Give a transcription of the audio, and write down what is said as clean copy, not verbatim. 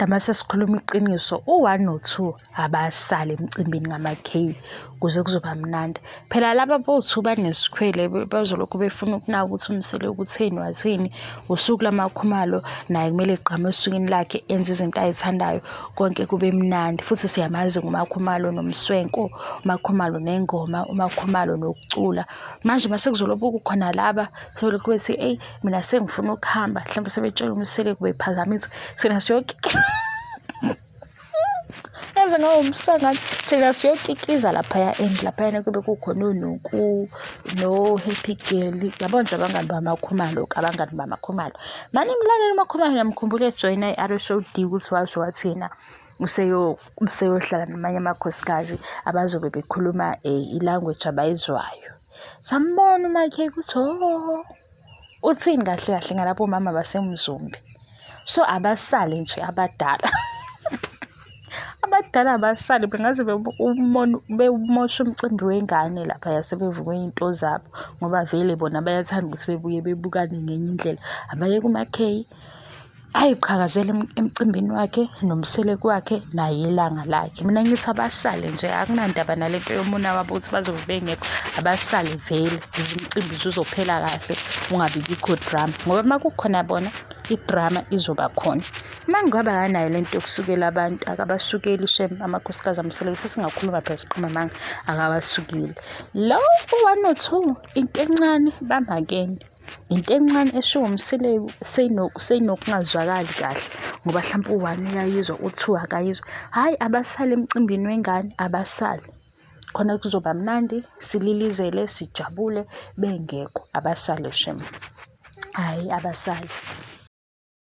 Kodwa mase sikhuluma iqiniso, u1 no2 abasale emcimbini ngama-K kuze kuzoba mnandi. Phela laba bo2 banesikhwele bazolokhu befuna ukunaka ukuthi uMsele ukutheni wathini, usuku lamakhumalo naye kumele egqame osukwini lakhe enze izinto ayithandayo konke kube mnandi. Futhi siyamazi nguMakhumalo nomswenko, uMakhumalo nengoma, uMakhumalo nokucula. Manje mase kuzolobu kukhona laba sebelokhu bethi eyi mina sengifuna ukuhamba, mhlawumbe sebetshela uMsele kube phazamisa thina Yazi ngawumsangano thina siyokikiza laphaya laphayana kube kukhona uNoku no-Happy Girl. Yabona nje abangani bamakhumalo abangani bamakhumalo. Mani mlaleli uMakhumalo ngiyamkhumbula ejoyina i-RSOD ukuthi washo wathina useyohlala namanye amakhosikazi abazobe bekhuluma i-language abayizwayo. Sambona uMake ukuthi uthini kahle kahle ngalapho mama basemzumbi. So abasale nje abadala abadala abasale bengaze bemosha umcimbi wengane lapha yasebevuke into zabo ngoba vele bona bayathanda ukuthi bebuye bebukane ngenye indlela. Abaye kuma-K ayiqhakazela emcimbini wakhe nomsele kwakhe naye ilanga lakhe. Mina ngithi abasale nje akunandaba nalento yomuna wabo ukuthi bazobe bengekho. Abasale vele umcimbi uzophela kahle ungabi bikho drama ngoba makukhona bona idrama izoba khona. Mangaba yanayo lento yokusukela abantu akabasukeli shem amakhosikazi aMsele sesingakhuluma phela siqhuma manga akabasukile. Lo u1 no2 into encane bamakene. Into encane esho uMsele seyinokungazwakali kahle ngoba mhlawumbe u1 uyayizwa u2 akayizwa. Hayi abasale emcimbini wengane abasale. Khona kuzoba mnandi sililizele sijabule bengekho abasale shem. Hayi abasale.